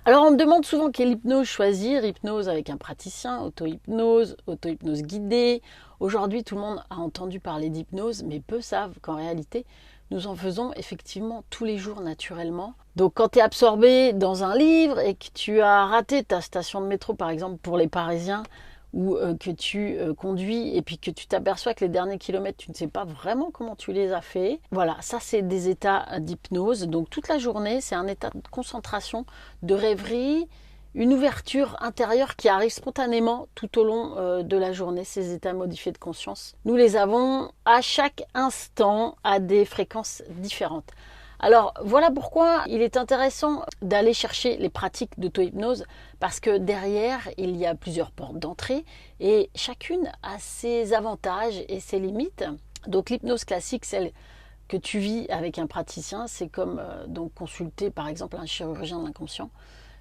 Alors, on me demande souvent quelle hypnose choisir, hypnose avec un praticien, auto-hypnose, auto-hypnose guidée. Aujourd'hui, tout le monde a entendu parler d'hypnose, mais peu savent qu'en réalité, nous en faisons effectivement tous les jours naturellement. Donc, quand tu es absorbé dans un livre et que tu as raté ta station de métro, par exemple, pour les Parisiens, ou que tu conduis et puis que tu t'aperçois que les derniers kilomètres, tu ne sais pas vraiment comment tu les as fait. Voilà, ça c'est des états d'hypnose. Donc toute la journée, c'est un état de concentration, de rêverie, une ouverture intérieure qui arrive spontanément tout au long de la journée, ces états modifiés de conscience. Nous les avons à chaque instant à des fréquences différentes. Alors voilà pourquoi il est intéressant d'aller chercher les pratiques d'auto-hypnose parce que derrière il y a plusieurs portes d'entrée et chacune a ses avantages et ses limites. Donc l'hypnose classique, celle que tu vis avec un praticien, c'est comme donc consulter par exemple un chirurgien de l'inconscient.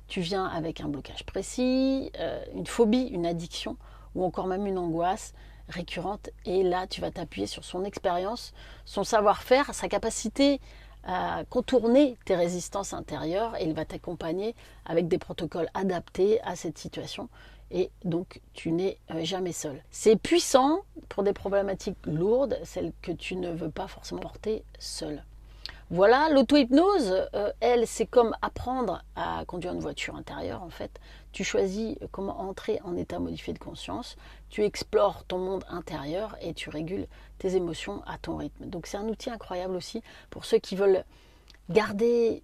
Tu viens avec un blocage précis, une phobie, une addiction ou encore même une angoisse récurrente et là tu vas t'appuyer sur son expérience, son savoir-faire, sa capacité à contourner tes résistances intérieures et il va t'accompagner avec des protocoles adaptés à cette situation et donc tu n'es jamais seul. C'est puissant pour des problématiques lourdes, celles que tu ne veux pas forcément porter seul. Voilà, l'auto-hypnose, elle, c'est comme apprendre à conduire une voiture intérieure en fait. Tu choisis comment entrer en état modifié de conscience, tu explores ton monde intérieur et tu régules tes émotions à ton rythme. Donc c'est un outil incroyable aussi pour ceux qui veulent garder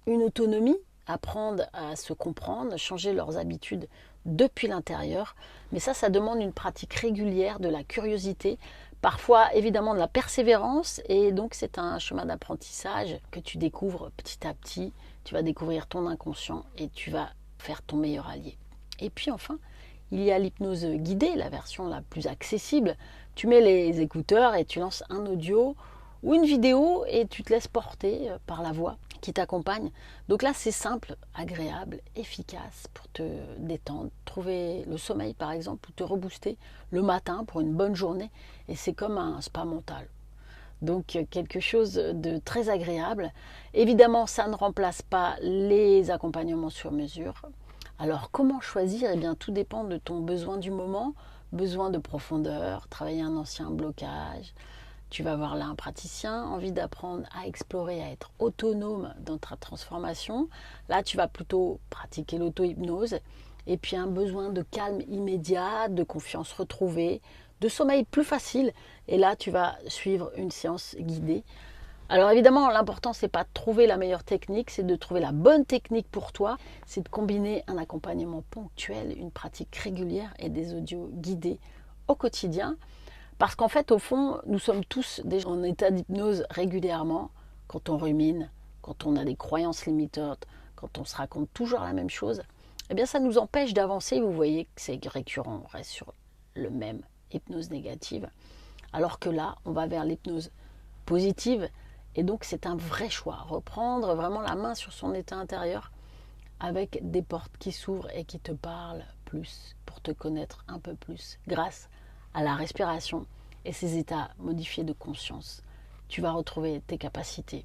une autonomie, apprendre à se comprendre, changer leurs habitudes depuis l'intérieur. Mais ça demande une pratique régulière, de la curiosité, parfois évidemment de la persévérance. Et donc c'est un chemin d'apprentissage que tu découvres petit à petit. Tu vas découvrir ton inconscient et tu vas faire ton meilleur allié. Et puis enfin, il y a l'hypnose guidée, la version la plus accessible. Tu mets les écouteurs et tu lances un audio ou une vidéo et tu te laisses porter par la voix qui t'accompagne. Donc là, c'est simple, agréable, efficace pour te détendre, trouver le sommeil par exemple, ou te rebooster le matin pour une bonne journée. Et c'est comme un spa mental. Donc quelque chose de très agréable. Évidemment, ça ne remplace pas les accompagnements sur mesure. Alors comment choisir? Eh bien, tout dépend de ton besoin du moment, besoin de profondeur, travailler un ancien blocage. Tu vas voir là un praticien, envie d'apprendre à explorer, à être autonome dans ta transformation. Là, tu vas plutôt pratiquer l'auto-hypnose. Et puis un besoin de calme immédiat, de confiance retrouvée, de sommeil plus facile. Et là, tu vas suivre une séance guidée. Alors évidemment, l'important, c'est pas de trouver la meilleure technique, c'est de trouver la bonne technique pour toi. C'est de combiner un accompagnement ponctuel, une pratique régulière et des audios guidés au quotidien. Parce qu'en fait, au fond, nous sommes tous déjà en état d'hypnose régulièrement quand on rumine, quand on a des croyances limitantes, quand on se raconte toujours la même chose. Eh bien, ça nous empêche d'avancer. Vous voyez que c'est récurrent, on reste sur le même hypnose négative. Alors que là, on va vers l'hypnose positive. Et donc, c'est un vrai choix. Reprendre vraiment la main sur son état intérieur avec des portes qui s'ouvrent et qui te parlent plus pour te connaître un peu plus grâce à la respiration et ces états modifiés de conscience. Tu vas retrouver tes capacités.